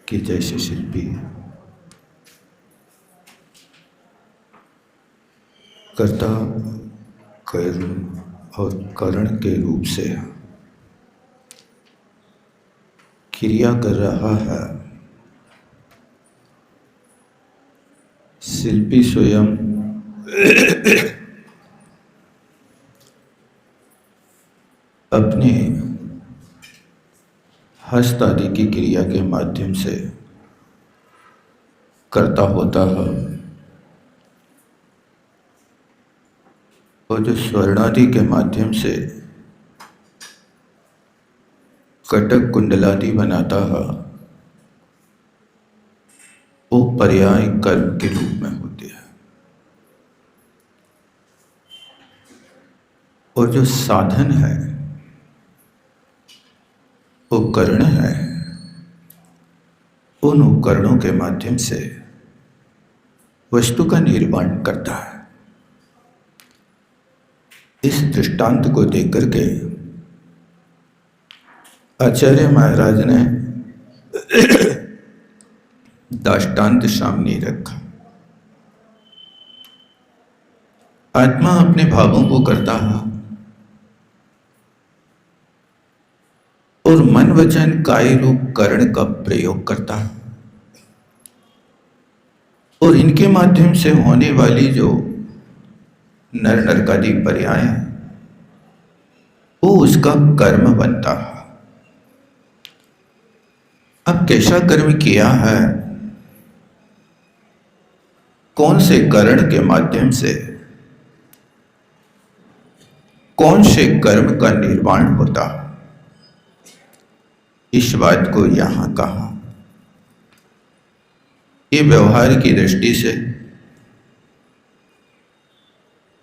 कि जैसे शिल्पी कर्ता कर्म और करण के रूप से क्रिया कर रहा है, शिल्पी स्वयं अपने हस्त आदि की क्रिया के माध्यम से कर्ता होता है और जो स्वर्णादि के माध्यम से कटक कुंडलादि बनाता है वो पर्याय कर्म के रूप में होते हैं। और जो साधन है वो कर्ण है, उन उपकरणों के माध्यम से वस्तु का निर्माण करता है। इस दृष्टांत को देख करके आचार्य महाराज ने दृष्टांत सामने रखा। आत्मा अपने भावों को करता है और मन वचन काय रूप कर्ण का प्रयोग करता है और इनके माध्यम से होने वाली जो नर नरकादि पर्याय है वो उसका कर्म बनता है। अब कैसा कर्म किया है, कौन से कर्ण के माध्यम से कौन से कर्म का निर्माण होता है, इस बात को यहां कहा। ये व्यवहार की दृष्टि से,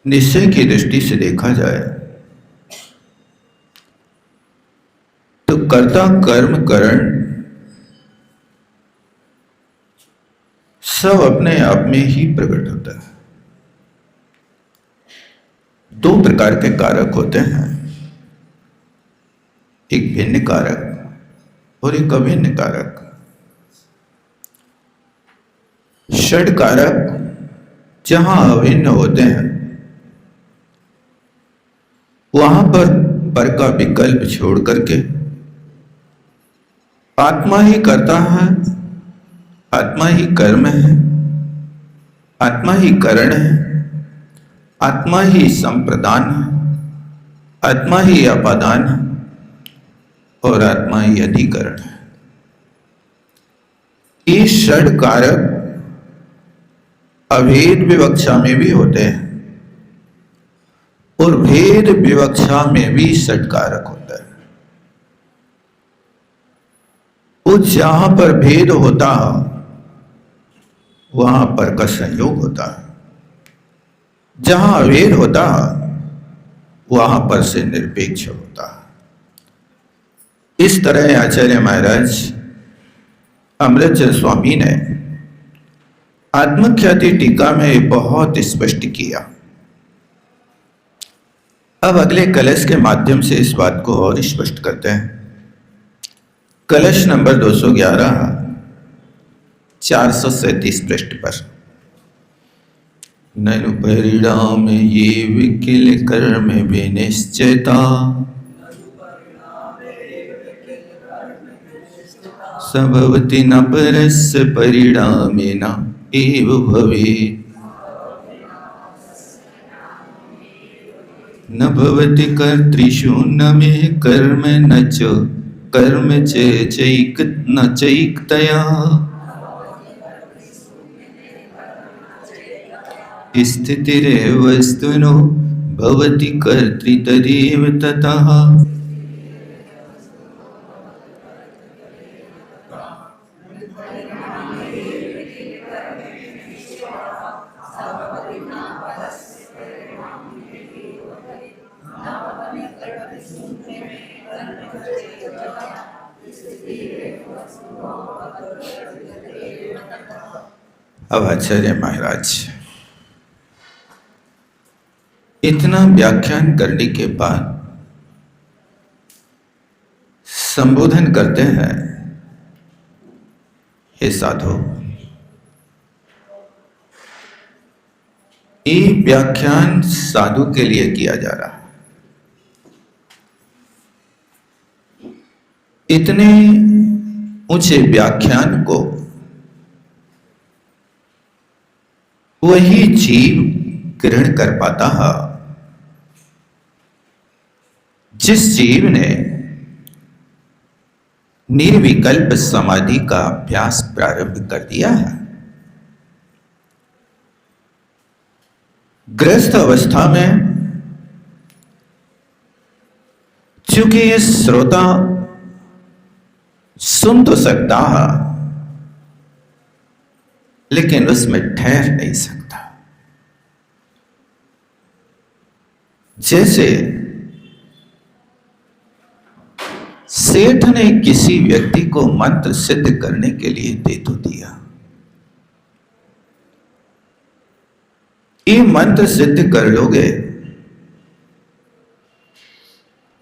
निश्चय की दृष्टि से देखा जाए तो कर्ता कर्म करण सब अपने आप में ही प्रकट होता है। दो प्रकार के कारक होते हैं, एक भिन्न कारक और एक अभिन्न कारक। षड कारक जहां अभिन्न होते हैं वहां पर का विकल्प छोड़ करके आत्मा ही करता है, आत्मा ही कर्म है, आत्मा ही करण है, आत्मा ही संप्रदान है, आत्मा ही अपादान है और आत्मा ही अधिकरण है। ये षड कारक अभेद विवक्षा में भी होते हैं और भेद विवक्षा में भी षड कारक होता है। वो जहां पर भेद होता है वहां पर का संयोग होता है, जहां अभेद होता है वहां पर से निरपेक्ष होता है। इस तरह आचार्य महाराज अमृतचंद स्वामी ने आत्मख्याति टीका में बहुत स्पष्ट किया। अब अगले कलश के माध्यम से इस बात को और स्पष्ट करते हैं। कलश नंबर 211 437 पृष्ठ पर। ननु परिणाम ये विकिल कर्म विनिश्चयता सबवति न परस्य परिणामेन एव भवेत्। न भवति कर्तृषु न मे कर्म न च कर्म चैक न चैकतया स्थितिरेव वस्तुनो भवति कर्तृ तदेव ततः। अब आचार्य महाराज इतना व्याख्यान करने के बाद संबोधन करते हैं हे साधु, ये व्याख्यान साधु के लिए किया जा रहा है। इतने ऊंचे व्याख्यान को वही जीव ग्रहण कर पाता है जिस जीव ने निर्विकल्प समाधि का अभ्यास प्रारंभ कर दिया है। गृहस्थ अवस्था में चूंकि ये श्रोता सुन तो सकता है लेकिन उसमें ठहर नहीं सकता। जैसे सेठ ने किसी व्यक्ति को मंत्र सिद्ध करने के लिए दे तो दिया, ये मंत्र सिद्ध कर लोगे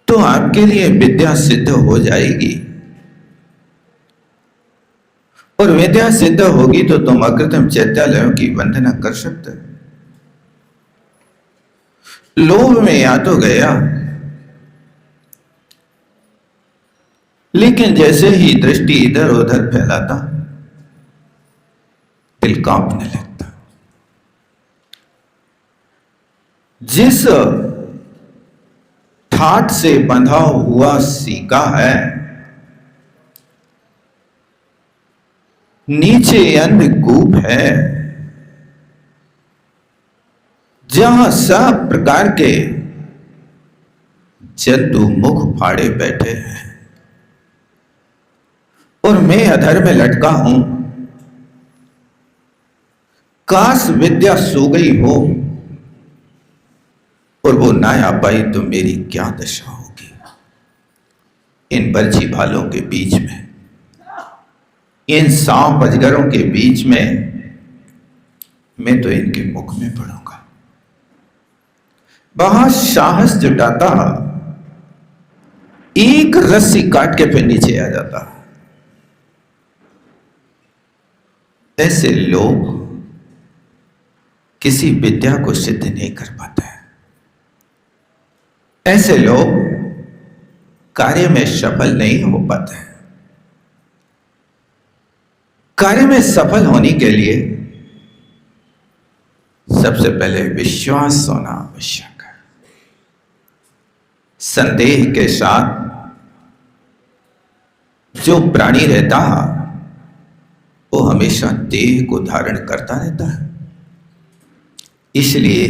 तो आपके लिए विद्या सिद्ध हो जाएगी, और विद्या सिद्ध होगी तो तुम अकृतम चैत्यालयों की वंदना कर सकते। लोभ में या तो गया, लेकिन जैसे ही दृष्टि इधर उधर फैलाता दिल कांपने लगता। जिस ठाठ से बंधा हुआ सीका है, नीचे अंधकूप है, जहां सब प्रकार के जंतु मुख फाड़े बैठे हैं और मैं अधर में लटका हूं। काश विद्या सो गई हो और वो ना आ पाई तो मेरी क्या दशा होगी। इन बर्छी भालों के बीच में, इन सांप अजगरों के बीच में मैं तो इनके मुख में पड़ूंगा। बहुत साहस जुटाता, एक रस्सी काट के फिर नीचे आ जाता। ऐसे लोग किसी विद्या को सिद्ध नहीं कर पाते हैं। ऐसे लोग कार्य में सफल नहीं हो पाते हैं। कार्य में सफल होने के लिए सबसे पहले विश्वास होना आवश्यक है। संदेह के साथ जो प्राणी रहता है वो हमेशा देह को धारण करता रहता है। इसलिए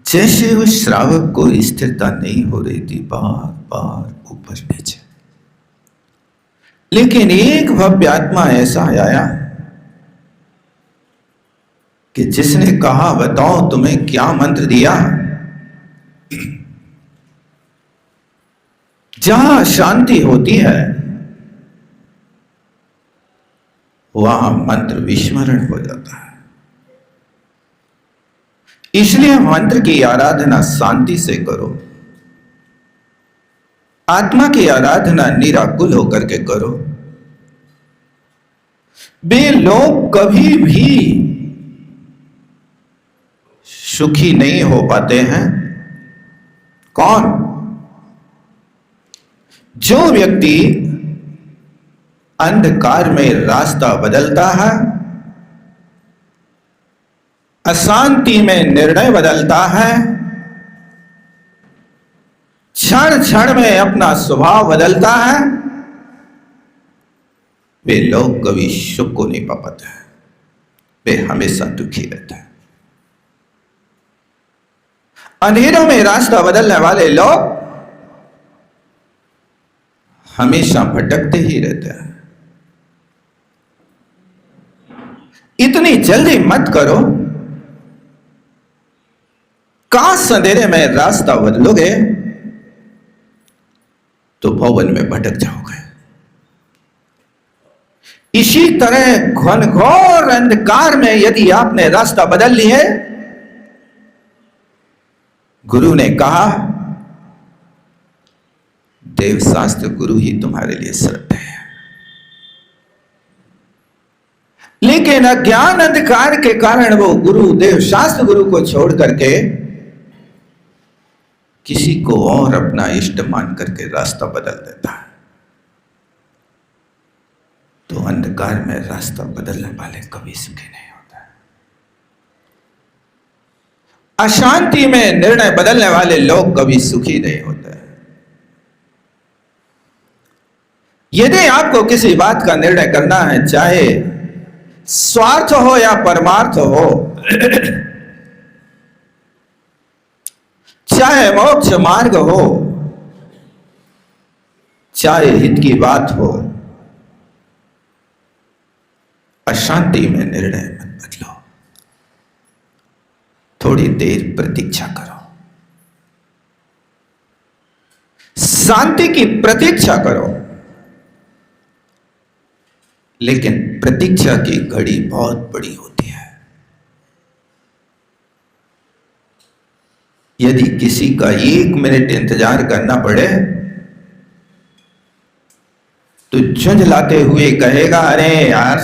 जैसे उस श्रावक को स्थिरता नहीं हो रही थी, बार बार ऊपर नीचे, लेकिन एक भव्य आत्मा ऐसा आया कि जिसने कहा, बताओ तुम्हें क्या मंत्र दिया। जहां शांति होती है वहां मंत्र विस्मरण हो जाता है। इसलिए मंत्र की आराधना शांति से करो, आत्मा की आराधना निराकुल होकर के करो। वे लोग कभी भी सुखी नहीं हो पाते हैं। कौन? जो व्यक्ति अंधकार में रास्ता बदलता है, अशांति में निर्णय बदलता है, क्षण क्षण में अपना स्वभाव बदलता है, वे लोग कभी सुख को नहीं पा पाते हैं। वे हमेशा दुखी रहते हैं। अंधेरों में रास्ता बदलने वाले लोग हमेशा भटकते ही रहते हैं। इतनी जल्दी मत करो। काश अंधेरे में रास्ता बदलोगे तो भवन में भटक जाओगे। इसी तरह घनघोर अंधकार में यदि आपने रास्ता बदल लिए, गुरु ने कहा देव शास्त्र गुरु ही तुम्हारे लिए श्रद्धा है। लेकिन अज्ञान अंधकार के कारण वो गुरुदेव शास्त्र गुरु को छोड़ करके किसी को और अपना इष्ट मान करके रास्ता बदल देता है। तो अंधकार में रास्ता बदलने वाले कभी सुखी नहीं होता। अशांति में निर्णय बदलने वाले लोग कभी सुखी नहीं होते। यदि आपको किसी बात का निर्णय करना है, चाहे स्वार्थ हो या परमार्थ हो, चाहे मोक्ष मार्ग हो, चाहे हित की बात हो, अशांति में निर्णय मत बदलो। थोड़ी देर प्रतीक्षा करो, शांति की प्रतीक्षा करो, लेकिन प्रतीक्षा की घड़ी बहुत बड़ी होती है। यदि किसी का 1 मिनट इंतजार करना पड़े तो झुंझलाते हुए कहेगा, अरे यार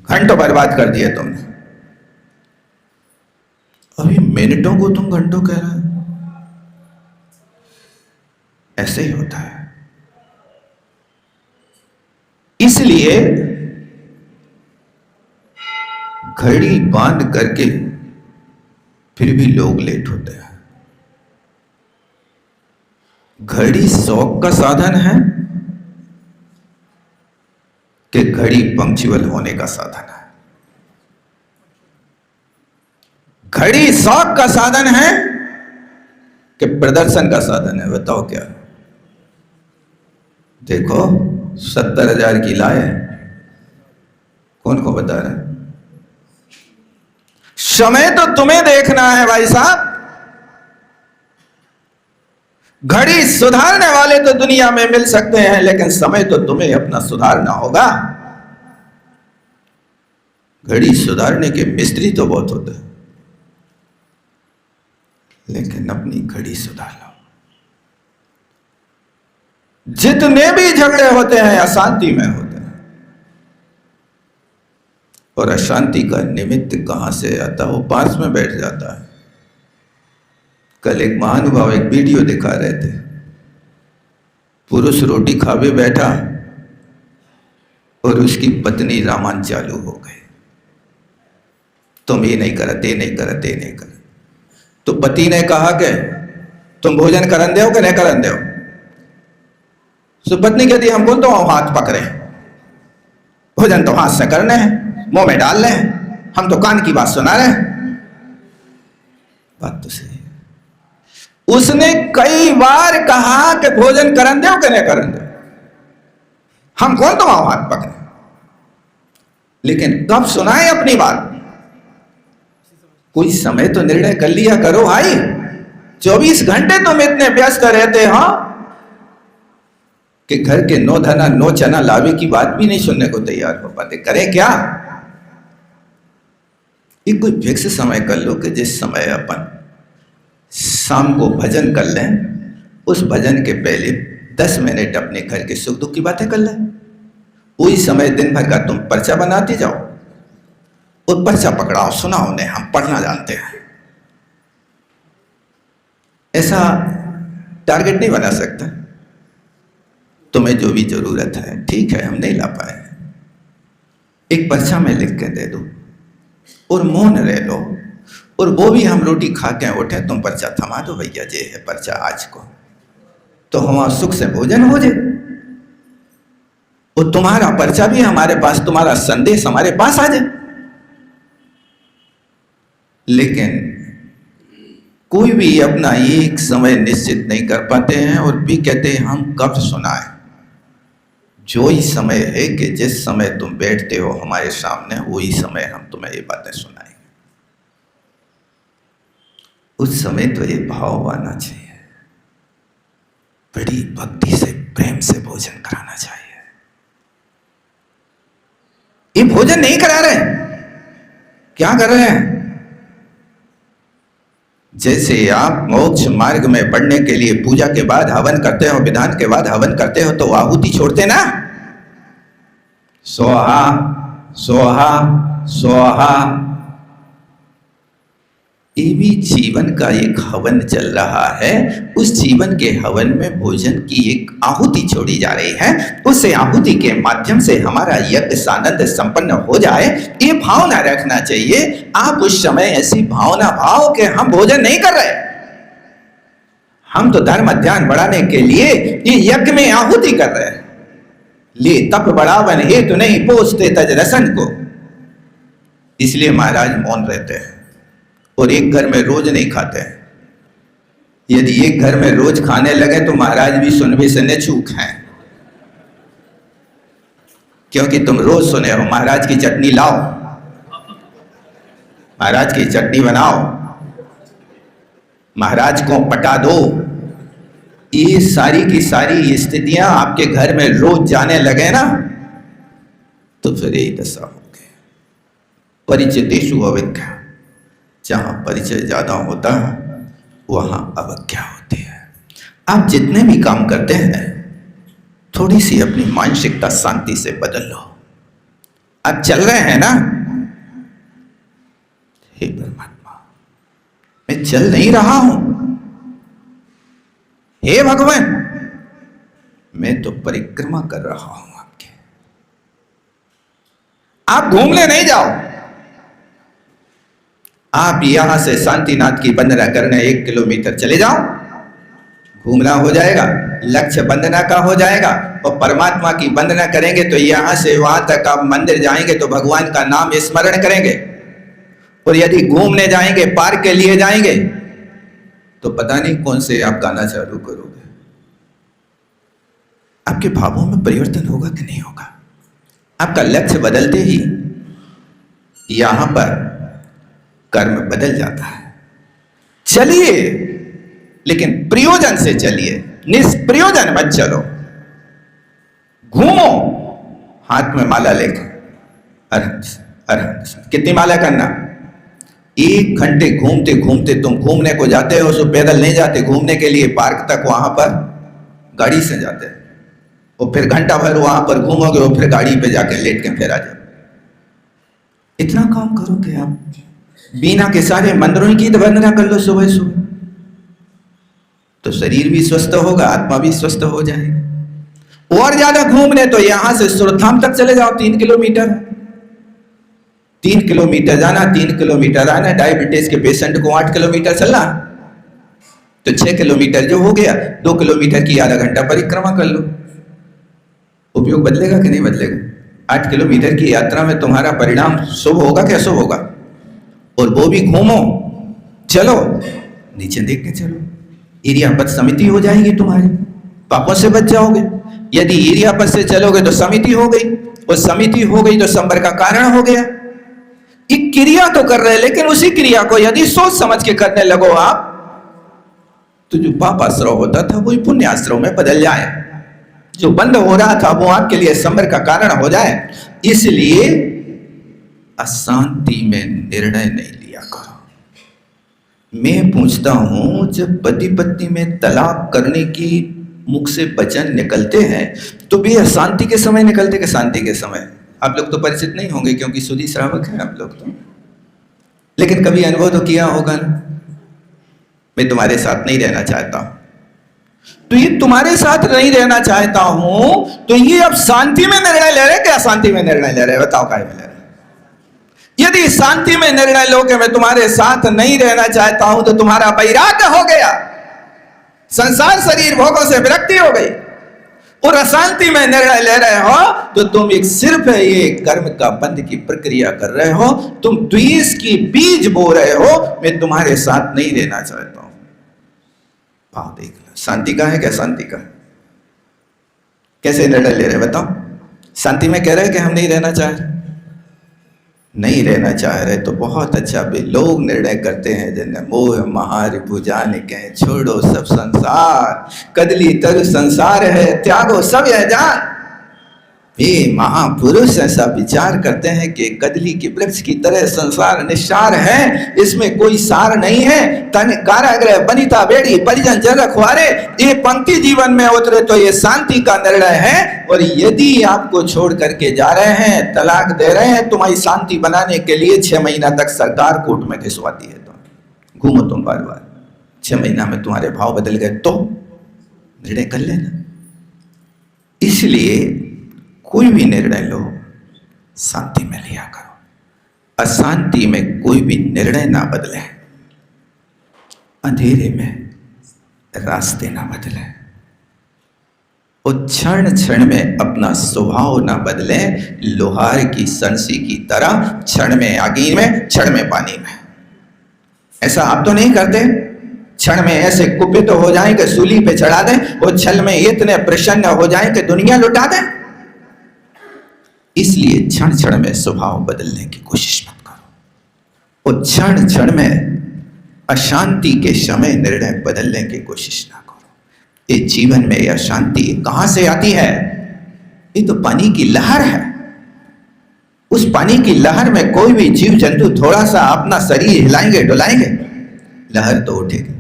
घंटों बर्बाद कर दिए तुमने, अभी मिनटों को तुम घंटों कह रहे हो। ऐसे ही होता है। इसलिए घड़ी बांध करके फिर भी लोग लेट होते हैं। घड़ी शौक का साधन है कि घड़ी पंक्चुअल होने का साधन है? घड़ी शौक का साधन है कि प्रदर्शन का साधन है? बताओ क्या। देखो 70,000 की लाए, कौन को बता रहा है? समय तो तुम्हें देखना है भाई साहब। घड़ी सुधारने वाले तो दुनिया में मिल सकते हैं, लेकिन समय तो तुम्हें अपना सुधारना होगा। घड़ी सुधारने के मिस्त्री तो बहुत होते हैं, लेकिन अपनी घड़ी सुधार लो। जितने भी झगड़े होते हैं अशांति में होते हैं, और अशांति का निमित्त कहां से आता है? वो पास में बैठ जाता है। कल एक महानुभाव एक वीडियो दिखा रहे थे, पुरुष रोटी खावे बैठा और उसकी पत्नी रामायण चालू हो गई, तुम ये नहीं करते, नहीं करते, नहीं कर। तो पति ने कहा कि तुम भोजन करन दो कि नहीं करन दो? तो पत्नी कहती हम कौन तो हाथ पकड़े, भोजन तो हाथ से करने हैं, मुंह में डाल रहे हैं, हम तो कान की बात सुना रहे हैं। बात तो सही है। उसने कई बार कहा कि भोजन करन दो कि नहीं करन दो, हम कौन तो हाथ पकड़े, लेकिन कब सुनाए अपनी बात? कोई समय तो निर्णय कर लिया करो भाई। 24 घंटे तुम इतने व्यस्त रहते हो कि घर के 9 धना 9 चना लावे की बात भी नहीं सुनने को तैयार हो पाते। करें क्या? एक कोई फिक्स समय कर लो कि जिस समय अपन शाम को भजन कर लें, उस भजन के पहले 10 मिनट अपने घर के सुख दुख की बातें कर लें। वही समय दिन भर का तुम पर्चा बनाते जाओ और पर्चा पकड़ाओ, सुनाओ उन्हें, हम पढ़ना जानते हैं। ऐसा टारगेट नहीं बना सकता। तुम्हें जो भी जरूरत है, ठीक है हम नहीं ला पाए, एक पर्चा में लिख के दे दो और मौन रह लो, और वो भी हम रोटी खा के उठे, तुम पर्चा थमा दो भैया, जे है पर्चा आज को, तो हमारा सुख से भोजन हो जाए। और तुम्हारा पर्चा भी हमारे पास, तुम्हारा संदेश हमारे पास आ जाए। लेकिन कोई भी अपना एक समय निश्चित नहीं कर पाते हैं और भी कहते हैं हम कब सुनाएं। जो ही समय है कि जिस समय तुम बैठते हो हमारे सामने, वही समय हम तुम्हें ये बातें सुनाएंगे। उस समय तो ये भाव आना चाहिए, बड़ी भक्ति से प्रेम से भोजन कराना चाहिए। ये भोजन नहीं करा रहे, क्या कर रहे हैं? जैसे आप मोक्ष मार्ग में बढ़ने के लिए पूजा के बाद हवन करते हो, विधान के बाद हवन करते हो, तो आहुति छोड़ते ना, स्वाहा स्वाहा स्वाहा। ये भी जीवन का एक हवन चल रहा है। उस जीवन के हवन में भोजन की एक आहुति छोड़ी जा रही है। उस आहुति के माध्यम से हमारा यज्ञ सानंद संपन्न हो जाए, ये भावना रखना चाहिए। आप उस समय ऐसी भावना भाव के हम भोजन नहीं कर रहे, हम तो धर्म ध्यान बढ़ाने के लिए ये यज्ञ में आहुति कर रहे हैं। ले तप बढ़ावन हेतु नहीं पोसते तज रसन को, इसलिए महाराज मौन रहते हैं और एक घर में रोज नहीं खाते हैं। यदि एक घर में रोज खाने लगे तो महाराज भी सुनबे से न चूक हैं, क्योंकि तुम रोज सुने हो महाराज की चटनी लाओ, महाराज की चटनी बनाओ, महाराज को पटा दो। ये सारी की सारी स्थितियां आपके घर में रोज जाने लगे ना, तो फिर यही दशा हो गई। परिचितेषु अविद्या, जहां परिचय ज्यादा होता है वहां अवज्ञा होती है। आप जितने भी काम करते हैं थोड़ी सी अपनी मानसिकता शांति से बदल लो। आप चल रहे हैं ना, हे परमात्मा मैं चल नहीं रहा हूं, हे भगवान मैं तो परिक्रमा कर रहा हूं आपके। आप घूमने नहीं जाओ, आप यहां से शांतिनाथ की वंदना करने 1 किलोमीटर चले जाओ, घूमना हो जाएगा, लक्ष्य वंदना का हो जाएगा। और परमात्मा की वंदना करेंगे तो यहां से वहां तक आप मंदिर जाएंगे तो भगवान का नाम स्मरण करेंगे। और यदि घूमने जाएंगे, पार्क के लिए जाएंगे, तो पता नहीं कौन से आप गाना चालू करोगे। आपके भावों में परिवर्तन होगा कि नहीं होगा? आपका लक्ष्य बदलते ही यहां पर कर्म बदल जाता है। चलिए, लेकिन प्रयोजन से चलिए, निष्प्रयोजन मत चलो। घूमो हाथ में माला लेकर, कितनी माला करना? 1 घंटे घूमते घूमते तुम घूमने को जाते हो, सो पैदल नहीं जाते घूमने के लिए पार्क तक, वहां पर गाड़ी से जाते हैं। और फिर घंटा भर वहां पर घूमोगे और फिर गाड़ी पे जाके लेट के फिर आ जाओ। इतना काम करोगे आप? बीना के सारे मंदिरों की वंदना कर लो सुबह सुबह, तो शरीर भी स्वस्थ होगा, आत्मा भी स्वस्थ हो जाएगी। और ज्यादा घूमने तो यहां से सुरधाम तक चले जाओ, 3 किलोमीटर, 3 किलोमीटर जाना, 3 किलोमीटर आना। डायबिटीज के पेशेंट को 8 किलोमीटर चलना, तो 6 किलोमीटर जो हो गया, 2 किलोमीटर की आधा घंटा परिक्रमा कर लो। उपयोग बदलेगा कि नहीं बदलेगा? 8 किलोमीटर की यात्रा में तुम्हारा परिणाम शुभ होगा कि अशुभ होगा? और वो भी घूमो, चलो, नीचे देख के चलो, इरियापत समिति हो जाएगी तुम्हारी, पापों से बच जाओगे। यदि इरियापत से चलोगे तो समिति हो गई, और समिति हो गई तो संबर का कारण हो गया। एक क्रिया तो कर रहे, लेकिन उसी क्रिया को यदि सोच समझ के करने लगो आप, तो जो पाप आश्रय होता था वही पुण्य आश्रय में बदल जाए, जो बंद हो रहा था वो आपके लिए संबर का कारण हो जाए। इसलिए अशांति में निर्णय नहीं लिया करो। मैं पूछता हूं, जब पति पत्नी में तलाक करने की मुख से वचन निकलते हैं तो भी अशांति के समय निकलते कि शांति के समय? आप लोग तो परिचित नहीं होंगे क्योंकि सुधी श्रावक हैं आप लोग तो, लेकिन कभी अनुभव तो किया होगा ना, मैं तुम्हारे साथ नहीं रहना चाहता हूं। तो ये तुम्हारे साथ नहीं रहना चाहता हूं, तो ये अब शांति में निर्णय ले रहे क्या अशांति में निर्णय ले रहे? बताओ काय में ले रहे? यदि शांति में निर्णय लो कि मैं तुम्हारे साथ नहीं रहना चाहता हूं, तो तुम्हारा वैराग्य हो गया, संसार शरीर भोगों से विरक्ति हो गई। और अशांति में निर्णय ले रहे हो तो तुम एक सिर्फ ये कर्म का बंध की प्रक्रिया कर रहे हो, तुम द्वेष की बीज बो रहे हो, मैं तुम्हारे साथ नहीं रहना चाहता हूं। भाव देख लो, शांति का है क्या? शांति का कैसे निर्णय ले रहे बताओ? शांति में कह रहे हैं कि हम नहीं रहना चाह रहे, नहीं रहना चाह रहे तो बहुत अच्छा भी लोग निर्णय करते हैं, जिन्हें मोह महार भुजान के छोड़ो सब संसार, कदली तरु संसार है, त्यागो सब यह जान। ये महापुरुष ऐसा विचार करते हैं कि कदली के वृक्ष की तरह संसार निस्सार है, इसमें कोई सार नहीं है। तन कारागृह बनिता बेड़ी परिजन जन रखवारे, ये पंक्ति जीवन में उतरे तो ये शांति का निर्णय है। और यदि आपको छोड़ करके जा रहे हैं, तलाक दे रहे हैं, तुम्हारी शांति बनाने के लिए 6 महीना तक सरकार कोर्ट में घिसवाती है, तो घूमो तुम बार बार, 6 महीना में तुम्हारे भाव बदल गए तो निर्णय कर लेना। इसलिए कोई भी निर्णय लो शांति में लिया करो, अशांति में कोई भी निर्णय ना बदले, अंधेरे में रास्ते ना बदले, और क्षण क्षण में अपना स्वभाव ना बदले, लोहार की संसी की तरह क्षण में आगी में क्षण में पानी में। ऐसा आप तो नहीं करते? क्षण में ऐसे कुपित तो हो जाएं कि सूली पे चढ़ा दें, और छल में इतने प्रसन्न हो जाएं कि दुनिया लुटा दें। इसलिए क्षण क्षण में स्वभाव बदलने की कोशिश मत करो, और क्षण क्षण में अशांति के समय निर्णय बदलने की कोशिश ना करो। ये जीवन में यह शांति कहां से आती है? ये तो पानी की लहर है। उस पानी की लहर में कोई भी जीव जंतु थोड़ा सा अपना शरीर हिलाएंगे डुलाएंगे, लहर तो उठेगी।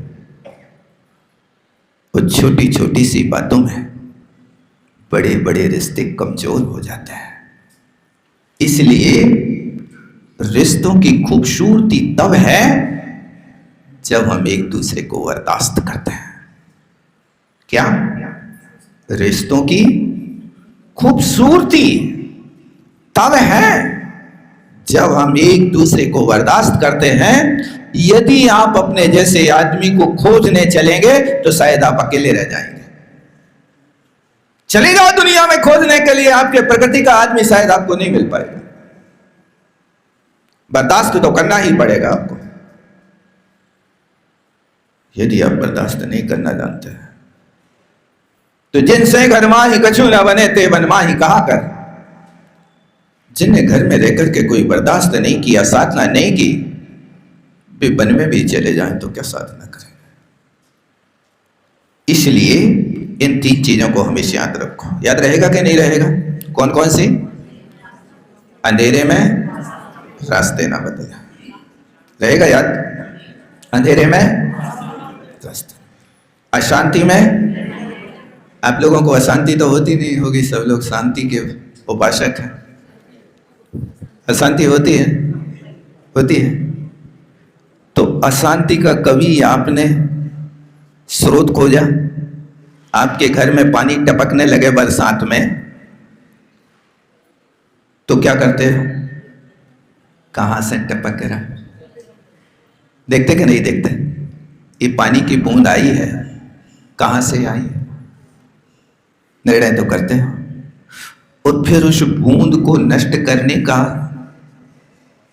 और छोटी छोटी सी बातों में बड़े बड़े रिश्ते कमजोर हो जाते हैं। इसलिए रिश्तों की खूबसूरती तब है जब हम एक दूसरे को बर्दाश्त करते हैं। क्या? रिश्तों की खूबसूरती तब है जब हम एक दूसरे को बर्दाश्त करते हैं। यदि आप अपने जैसे आदमी को खोजने चलेंगे तो शायद आप अकेले रह जाएंगे। चले जाओ दुनिया में खोजने के लिए, आपके प्रकृति का आदमी शायद आपको नहीं मिल पाएगा। बर्दाश्त तो करना ही पड़ेगा आपको। यदि आप बर्दाश्त नहीं करना जानते हैं तो जिनसे घर माही कछु न बने ते बन माही कहा कर। जिनने घर में रहकर के कोई बर्दाश्त नहीं किया, साधना नहीं की, वे वन में भी चले जाएं तो क्या साधना करेंगे? इसलिए इन 3 चीजों को हमेशा याद रखो। याद रहेगा कि नहीं रहेगा? कौन कौन सी? अंधेरे में रास्ते ना बदले, रहेगा याद? अंधेरे में रास्ते, अशांति में, आप लोगों को अशांति तो होती नहीं होगी, सब लोग शांति के उपासक हैं। अशांति होती है? होती है। तो अशांति का कभी आपने स्रोत खोजा? आपके घर में पानी टपकने लगे बरसात में तो क्या करते हो? कहां से टपक रहा? देखते कि नहीं देखते? ये पानी की बूंद आई है, कहां से आई है? निर्णय तो करते हो। और फिर उस बूंद को नष्ट करने का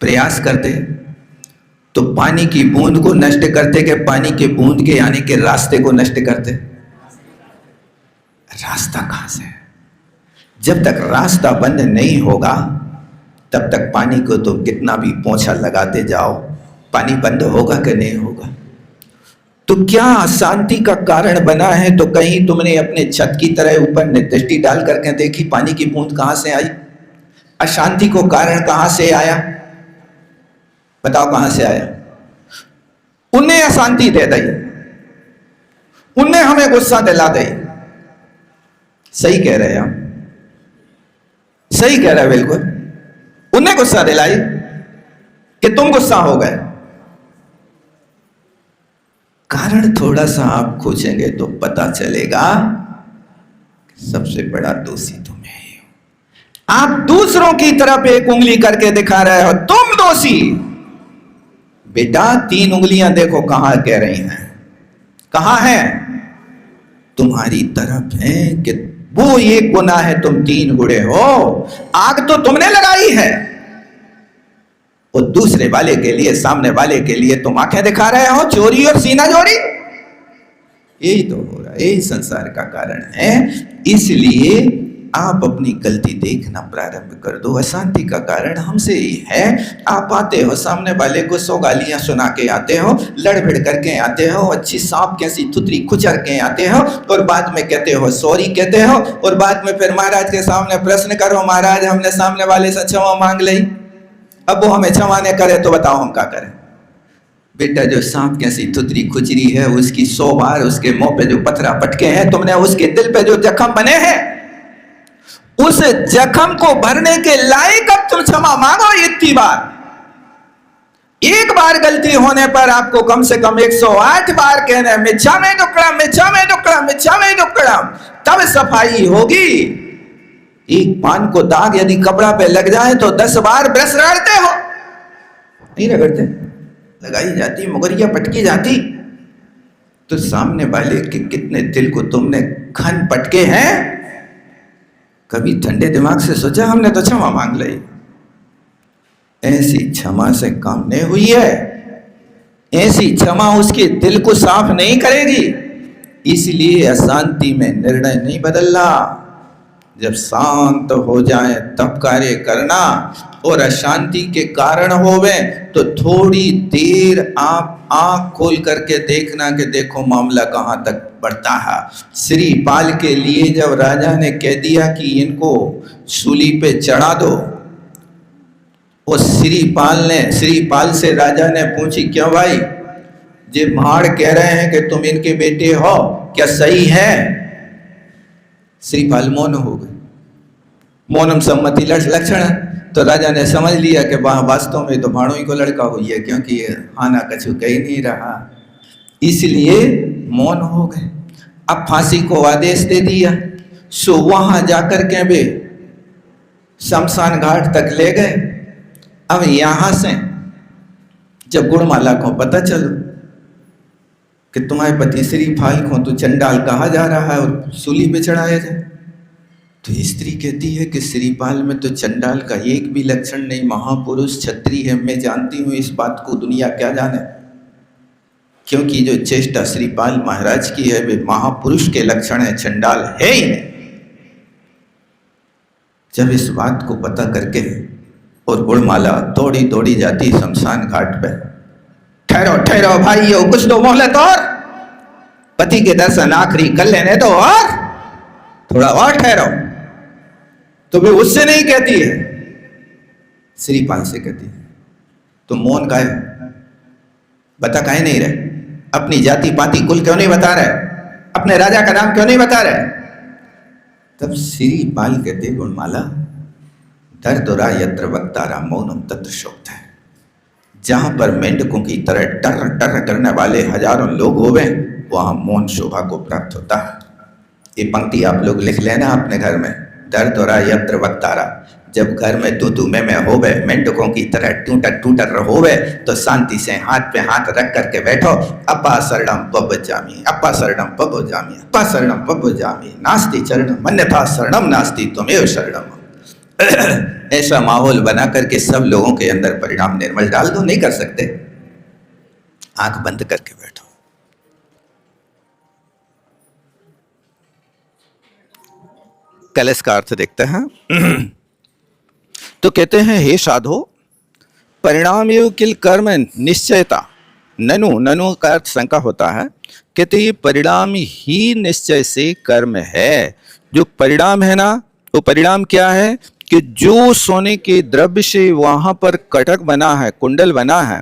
प्रयास करते, तो पानी की बूंद को नष्ट करते कि पानी के बूंद के आने के रास्ते को नष्ट करते? रास्ता कहां से? जब तक रास्ता बंद नहीं होगा तब तक पानी को तो कितना भी पोंछा लगाते जाओ, पानी बंद होगा कि नहीं होगा? तो क्या अशांति का कारण बना है? तो कहीं तुमने अपने छत की तरह ऊपर दृष्टि डाल करके देखी पानी की बूंद कहां से आई? अशांति को कारण कहां से आया? बताओ कहां से आया? उन्हें अशांति दे दी, उन्हें हमें गुस्सा दिला दी। सही कह रहे हैं हम, सही कह रहे हैं बिल्कुल। उन्हें गुस्सा दिलाई कि तुम गुस्सा हो गए। कारण थोड़ा सा आप खोजेंगे तो पता चलेगा सबसे बड़ा दोषी तुम ही हो। आप दूसरों की तरफ एक उंगली करके दिखा रहे हो, तुम दोषी। बेटा 3 उंगलियां देखो कहां कह रही हैं, कहां है? तुम्हारी तरफ है कि वो एक गुना है, तुम 3 गुणे हो। आग तो तुमने लगाई है, और दूसरे वाले के लिए, सामने वाले के लिए तुम आंखें दिखा रहे हो, चोरी और सीना जोड़ी। यही तो हो रहा है, यही संसार का कारण है। इसलिए आप अपनी गलती देखना प्रारंभ कर दो। अशांति का कारण हमसे ही है। आप आते हो, सामने वाले को 100 गालियां सुना के आते हो, लड़भिड़ करके आते हो, अच्छी सांप कैसी थुतरी खुचर के आते हो, और बाद में कहते हो सॉरी कहते हो, और बाद में फिर महाराज के सामने प्रश्न करो, महाराज हमने सामने वाले से क्षमा मांग ली, अब वो हमें क्षमा नहीं करे तो बताओ हम क्या करें। बेटा जो सांप कैसी थुतरी खुचरी है, उसकी 100 बार उसके मुंह पे जो पत्थरा पटके हैं, तुमने उसके दिल पे जो जख्म बने हैं, उस जख्म को भरने के लायक अब तुम क्षमा मांगो इतनी बार। एक बार गलती होने पर आपको कम से कम 108 बार कहना है मिच्छामि दुक्कडम, मिच्छामि दुक्कडम, मिच्छामि दुक्कडम, तब सफाई होगी। एक पान को दाग यदि कपड़ा पे लग जाए तो 10 बार ब्रश रगड़ते हो? नहीं रगड़ते, लगाई जाती, मुगरिया पटकी जाती। तो सामने वाले के कितने दिल को तुमने खन पटके हैं? कभी ठंडे दिमाग से सोचा हमने तो क्षमा मांग ली। ऐसी क्षमा से काम नहीं हुई है, ऐसी क्षमा उसके दिल को साफ नहीं करेगी। इसलिए अशांति में निर्णय नहीं बदलना, जब शांत हो जाए तब कार्य करना। और अशांति के कारण होवे तो थोड़ी देर आप आंख खोल करके देखना कि देखो मामला कहां तक बढ़ता है। श्रीपाल के लिए जब राजा ने कह दिया कि इनको सूली पे चढ़ा दो, और श्रीपाल से राजा ने पूछी क्यों भाई, जे भाड़ कह रहे हैं कि तुम इनके बेटे हो, क्या सही है? श्रीपाल मौन हो गए। मौनम सम्मति लक्षण है। तो राजा ने समझ लिया कि वास्तव में तो भाणों ही को लड़का हुई है, क्योंकि हाना कछु कह नहीं रहा, इसलिए मौन हो गए। अब फांसी को आदेश दे दिया। सो वहां जाकर के वे शमशान घाट तक ले गए। अब यहां से जब गुणमाला को पता चलो कि तुम्हारे पति श्रीपाल को तो चंडाल कहा जा रहा है और सूली पे चढ़ाया जाए, तो स्त्री कहती है कि श्रीपाल में तो चंडाल का एक भी लक्षण नहीं, महापुरुष क्षत्रिय है, मैं जानती हूं इस बात को, दुनिया क्या जाने, क्योंकि जो चेष्टा श्रीपाल महाराज की है वे महापुरुष के लक्षण है, चंडाल है ही नहीं। जब इस बात को पता करके और गुणमाला दौड़ी दौड़ी जाती शमशान घाट पे, ठहरो ठहरो भाइयों, कुछ तो मोहलत और, पति के दर्शन आखिरी कर लेने दो, और थोड़ा और ठहरो। तो वे उससे नहीं कहती है, श्रीपाल से कहती है। तो मौन का है, बता काहे नहीं रहे, अपनी जाति पाति कुल क्यों नहीं बता रहे, अपने राजा का नाम क्यों नहीं बता रहे? तब श्रीपाल कहते गुणमाला, दर्दुरा यत्र वक्तारा मौनम तत्र शोकता है। जहां पर मेंढकों की तरह टर टर करने वाले हजारों लोग होवे, वहां मौन शोभा को प्राप्त होता है। ये पंक्ति आप लोग लिख लेना अपने घर में, दर्दुरा यत्र वक्तारा। जब घर में तू में होवे, मेंढकों की तरह टूटर होवे, तो शांति से हाथ पे हाथ रख करके बैठो। अपा शरणम पवजामि, अपा शरणम पवजामि, अपा शरणम पवजामि, नास्ति चरणम अन्यथा शरणम नास्ति त्वमेव शरणम। ऐसा माहौल बना करके सब लोगों के अंदर परिणाम निर्मल डाल दो। नहीं कर सकते, आंख बंद करके बैठो। कलश का अर्थ देखते हैं। तो कहते हैं हे साधो, परिणाम एवं किल कर्म निश्चयता। ननु, ननु का अर्थ शंका होता है। कहते ये परिणाम ही निश्चय से कर्म है। जो परिणाम है ना, वो परिणाम क्या है कि जो सोने के द्रव्य से वहां पर कटक बना है, कुंडल बना है,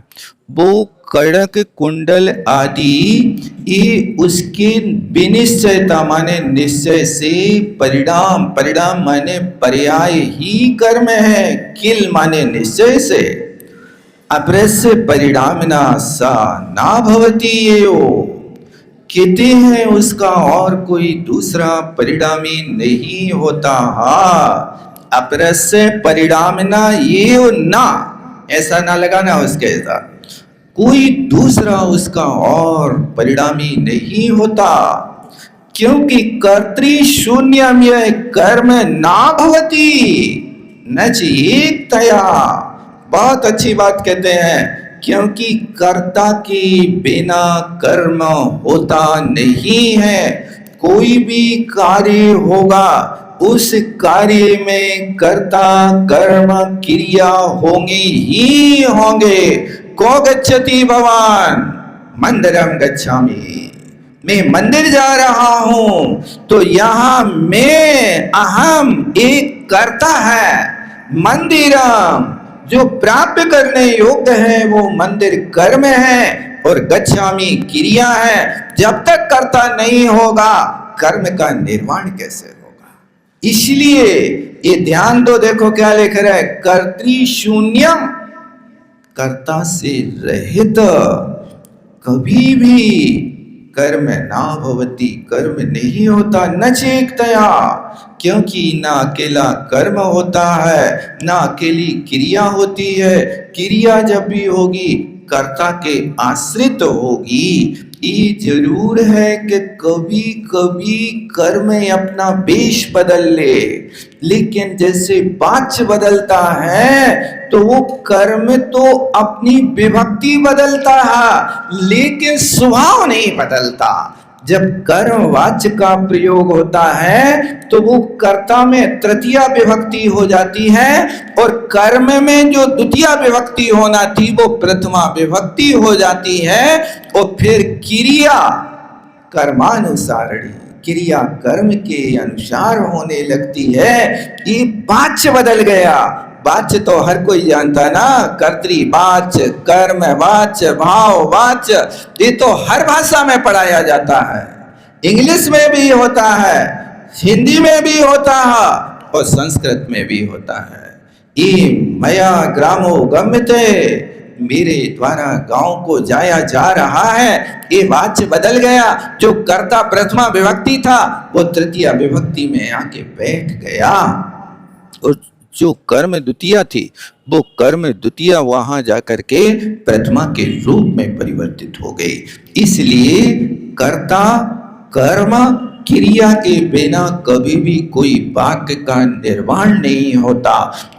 वो कड़क कुंडल आदि ये उसके विनिश्चयता माने निश्चय से परिणाम, परिणाम माने पर्याय ही कर्म है, किल माने निश्चय से, अपरस्य परिणामना सा ना भवति एयो। कहते हैं उसका और कोई दूसरा परिणामी नहीं होता। अपरस्य परिणामना ये ना, ऐसा ना लगाना उसके साथ, कोई दूसरा उसका और परिणामी नहीं होता, क्योंकि कर्तृ शून्यम यह कर्म ना भवति न चेतया। बहुत अच्छी बात कहते हैं, क्योंकि कर्ता के बिना कर्म होता नहीं है। कोई भी कार्य होगा उस कार्य में कर्ता कर्म क्रिया होंगे ही होंगे। को गच्छति भवान? मंदिरम गच्छामि। मैं मंदिर जा रहा हूं तो यहां मैं अहम एक कर्ता है। मंदिरम जो प्राप्त करने योग्य है वो मंदिर कर्म है और गच्छामि क्रिया है। जब तक कर्ता नहीं होगा कर्म का निर्माण कैसे होगा? इसलिए ये ध्यान दो, देखो क्या लिख रहा है, कर्तृ शून्यम, कर्ता से रहित कभी भी कर्म ना भवति, कर्म नहीं होता। न चेक्तया, क्योंकि ना अकेला कर्म होता है ना अकेली क्रिया होती है। क्रिया जब भी होगी कर्ता के आश्रित होगी। ये जरूर है कि कभी कभी कर्म अपना वेश बदल ले, लेकिन जैसे वाच्य बदलता है तो वो कर्म तो अपनी विभक्ति बदलता है लेकिन स्वभाव नहीं बदलता। जब कर्म वाच्य का प्रयोग होता है तो वो कर्ता में तृतीया विभक्ति हो जाती है और कर्म में जो द्वितीया विभक्ति होना थी वो प्रथमा विभक्ति हो जाती है। और फिर क्रिया कर्मानुसारणी, क्रिया कर्म के अनुसार होने लगती है। ये वाच्य बदल गया। वाच्य तो हर कोई जानता ना, कर्तृ वाच्य, कर्म वाच्य, भाव वाच्य, ये तो हर भाषा में पढ़ाया जाता है। इंग्लिश में भी होता है, हिंदी में भी होता है और संस्कृत में भी होता है। ये मया ग्रामो गम्यते, मेरे द्वारा गांव को जाया जा रहा है, ये वाच्य बदल गया। जो कर्ता प्रथमा विभक्ति था वो तृतीया विभक्ति में आके बैठ गया और जो कर्म द्वितीया थी वो कर्म द्वितीया वहां जाकर के प्रथमा के रूप में परिवर्तित हो गई। इसलिए कर्ता कर्म क्रिया के बिना कभी भी कोई वाक्य का निर्माण नहीं होता।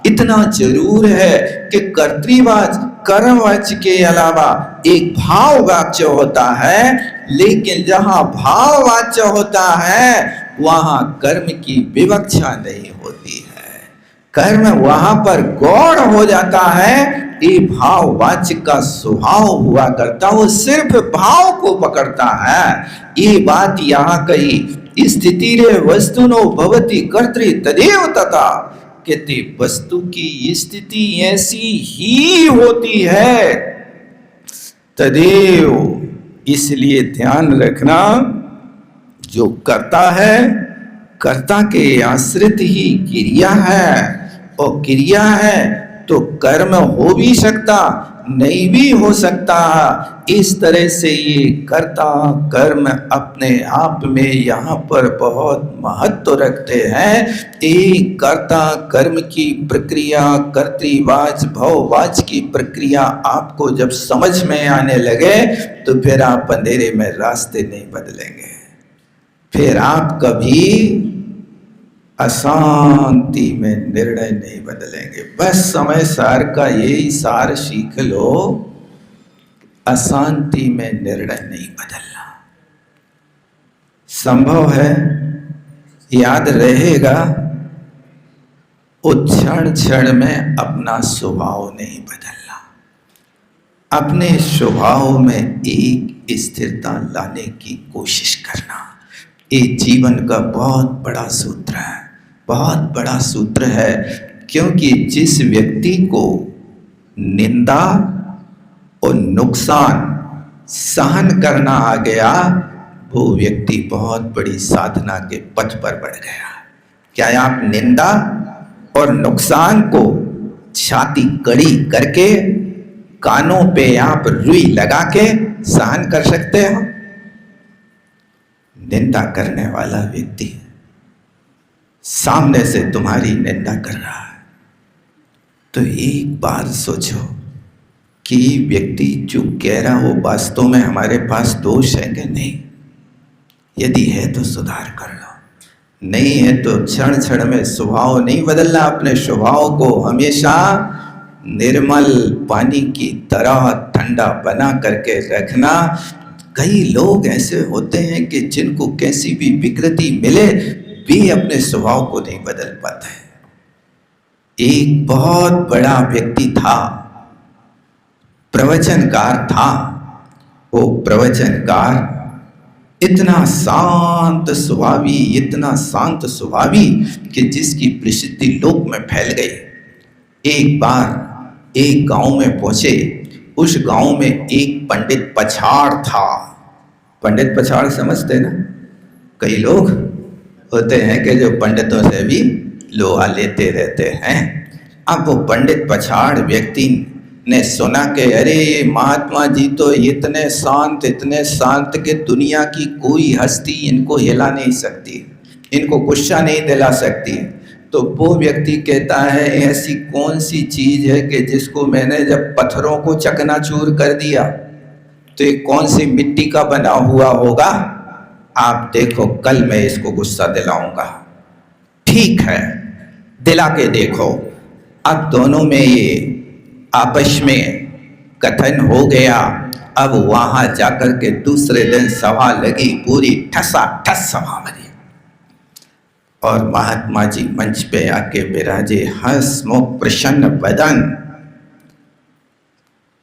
इतना जरूर है कि कर्तृवाच्य कर्मवाच्य के अलावा एक भाववाच्य होता है, लेकिन जहां भाववाच्य होता है वहां कर्म की विवक्षा नहीं होती है। कर्म वहां पर गौण हो जाता है। ये भाववाच्य का स्वभाव हुआ करता, वो सिर्फ भाव को पकड़ता है। ये बात यहाँ कही, स्थिति रे वस्तुनो भवति कर्तृ तदेव तथा, कहते वस्तु की स्थिति ऐसी ही होती है तदेव। इसलिए ध्यान रखना, जो करता है कर्ता के आश्रित ही क्रिया है, और क्रिया है तो कर्म हो भी सकता नहीं भी हो सकता। इस तरह से ये कर्ता कर्म अपने आप में यहाँ पर बहुत महत्व रखते हैं। एक कर्ता कर्म की प्रक्रिया, कर्तृवाच्य भाववाच्य की प्रक्रिया आपको जब समझ में आने लगे तो फिर आप अंधेरे में रास्ते नहीं बदलेंगे। फिर आप कभी अशांति में निर्णय नहीं बदलेंगे। बस समय सार का यही सार सीख लो, अशांति में निर्णय नहीं बदलना। संभव है, याद रहेगा, वो क्षण क्षण में अपना स्वभाव नहीं बदलना। अपने स्वभाव में एक स्थिरता लाने की कोशिश करना। ये जीवन का बहुत बड़ा सूत्र है, बहुत बड़ा सूत्र है। क्योंकि जिस व्यक्ति को निंदा और नुकसान सहन करना आ गया वो व्यक्ति बहुत बड़ी साधना के पथ पर बढ़ गया। क्या आप निंदा और नुकसान को छाती कड़ी करके कानों पे आप रुई लगा के सहन कर सकते हो? निंदा करने वाला व्यक्ति सामने से तुम्हारी निंदा कर रहा है तो एक बार सोचो कि व्यक्ति जो कह रहा हो वास्तव में हमारे पास दोष है कि नहीं। यदि है तो सुधार कर लो, नहीं है तो क्षण क्षण में स्वभाव नहीं बदलना। अपने स्वभाव को हमेशा निर्मल पानी की तरह ठंडा बना करके रखना। कई लोग ऐसे होते हैं कि जिनको कैसी भी विकृति मिले भी अपने स्वभाव को नहीं बदल पाता है। एक बहुत बड़ा व्यक्ति था, प्रवचनकार था। वो प्रवचनकार इतना शांत स्वभावी, इतना शांत स्वभावी कि जिसकी प्रसिद्धि लोक में फैल गई। एक बार एक गांव में पहुंचे। उस गांव में एक पंडित पछाड़ था। पंडित पछाड़ समझते ना? कई लोग होते हैं कि जो पंडितों से भी लोहा लेते रहते हैं। अब वो पंडित पछाड़ व्यक्ति ने सुना कि अरे महात्मा जी तो इतने शांत कि दुनिया की कोई हस्ती इनको हिला नहीं सकती, इनको गुस्सा नहीं दिला सकती। तो वो व्यक्ति कहता है ऐसी कौन सी चीज है कि जिसको मैंने जब पत्थरों को चकनाचूर कर दिया तो ये कौन सी मिट्टी का बना हुआ होगा? आप देखो, कल मैं इसको गुस्सा दिलाऊंगा। ठीक है, दिला के देखो। अब दोनों में ये आपस में कथन हो गया। अब वहां जाकर के दूसरे दिन सभा लगी, पूरी ठसाठस सभा बनी और महात्मा जी मंच पे आके विराजे, हंसमुख प्रसन्न बदन।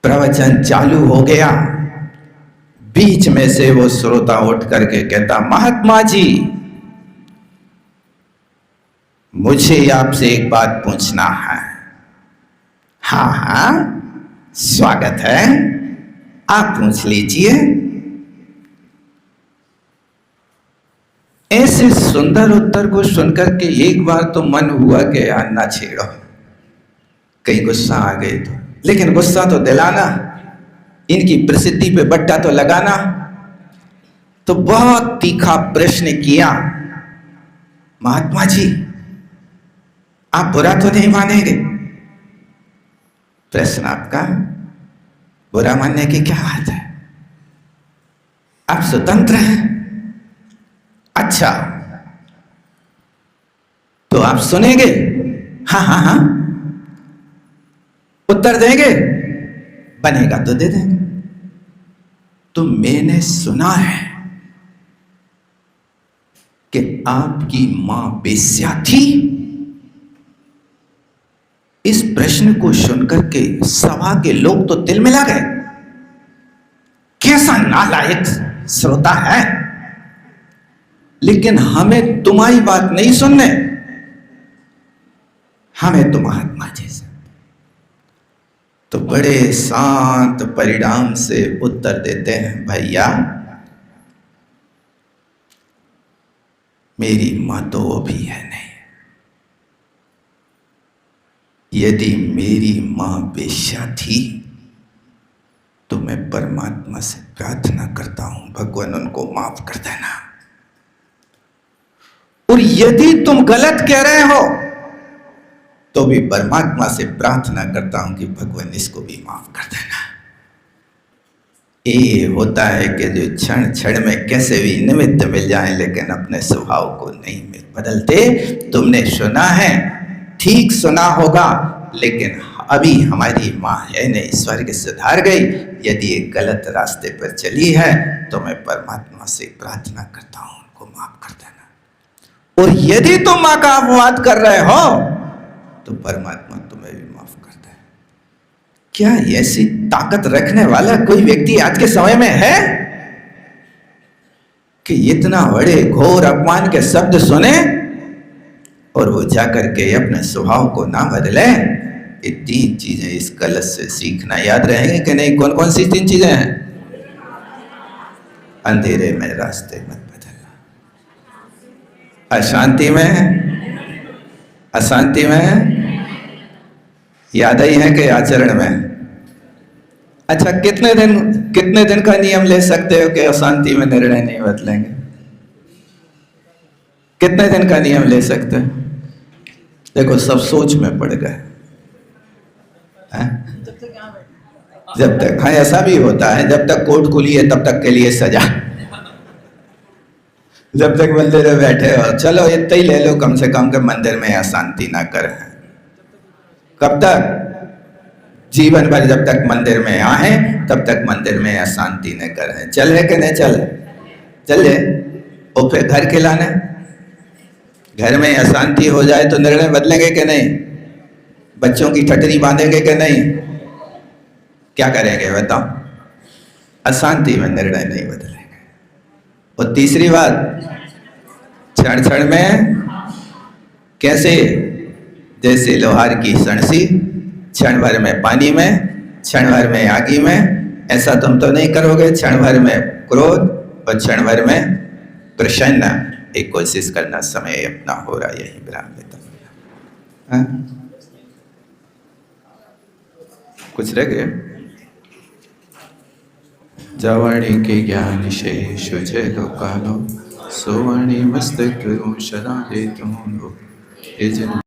प्रवचन चालू हो गया। बीच में से वो श्रोता उठ करके कहता, महात्मा जी मुझे आपसे एक बात पूछना है। हाँ हाँ, स्वागत है, आप पूछ लीजिए। ऐसे सुंदर उत्तर को सुनकर के एक बार तो मन हुआ कि यार ना छेड़ो, कहीं गुस्सा आ गए तो। लेकिन गुस्सा तो दिलाना, इनकी प्रसिद्धि पे बट्टा तो लगाना। तो बहुत तीखा प्रश्न किया, महात्मा जी आप बुरा तो नहीं मानेंगे? प्रश्न आपका, बुरा मानने की क्या बात है? आप स्वतंत्र हैं। अच्छा तो आप सुनेंगे? हाँ हाँ हाँ। उत्तर देंगे? बनेगा तो दे देंगे। तो मैंने सुना है कि आपकी मां बेस्या थी। इस प्रश्न को सुनकर के सभा के लोग तो तिल मिला गए। कैसा नालायक श्रोता है, लेकिन हमें तुम्हारी बात नहीं सुनने, हमें तो महात्मा जैसा। तो बड़े शांत परिणाम से उत्तर देते हैं, भैया मेरी मां तो वो भी है नहीं। यदि मेरी मां बेश्या थी तो मैं परमात्मा से प्रार्थना करता हूं, भगवान उनको माफ कर देना। और यदि तुम गलत कह रहे हो तो भी परमात्मा से प्रार्थना करता हूं कि भगवान इसको भी माफ कर देना। ये होता है कि जो क्षण क्षण में कैसे भी निमित्त मिल जाए, लेकिन अपने स्वभाव को नहीं बदलते। तुमने सुना है, ठीक सुना होगा, लेकिन अभी हमारी माँ है नहीं, स्वर्ग सिधार गई। यदि ये गलत रास्ते पर चली है तो मैं परमात्मा से प्रार्थना करता हूं उनको माफ कर देना। और यदि तुम माँ का अपवाद कर रहे हो तो परमात्मा तुम्हें भी माफ कर दे। क्या ऐसी ताकत रखने वाला कोई व्यक्ति आज के समय में है कि इतना बड़े घोर अपमान के शब्द सुने और वो जाकर के अपने स्वभाव को ना बदले? ये तीन चीजें इस कलश से सीखना। याद रहेंगे कि नहीं? कौन कौन सी तीन चीजें हैं? अंधेरे में रास्ते मत बदलना, अशांति में याद ही है कि आचरण में। अच्छा, कितने दिन का नियम ले सकते हो कि अशांति में निर्णय नहीं बदलेंगे? कितने दिन का नियम ले सकते हो? देखो सब सोच में पड़ गए। जब तक, हाँ ऐसा भी होता है, जब तक कोर्ट खुली है तब तक के लिए सजा। जब तक मंदिर में बैठे हो, चलो इतना ही ले लो कम से कम के मंदिर में अशांति ना करें। कब तक? जीवन भर जब तक मंदिर में आए तब तक मंदिर में अशांति न करें। चले कि नहीं चले? चले। और फिर घर खिलाने घर में अशांति हो जाए तो निर्णय बदलेंगे कि नहीं? बच्चों की ठटरी बांधेंगे कि नहीं? क्या करेंगे बताओ? अशांति में निर्णय नहीं बदलेंगे। और तीसरी बात, क्षण क्षण में कैसे? जैसे लोहार की सणसी, क्षण भर में पानी में, क्षण भर में आगी में। ऐसा तुम तो नहीं करोगे, क्षण भर में क्रोध और क्षण भर में प्रसन्न। एक कोशिश करना, समय अपना हो रहा, यही विराम लेता हूं। कुछ रह गए? जवाणी के ज्ञान शेष जय कालो, सोवाणी मस्तक सदा दे तुम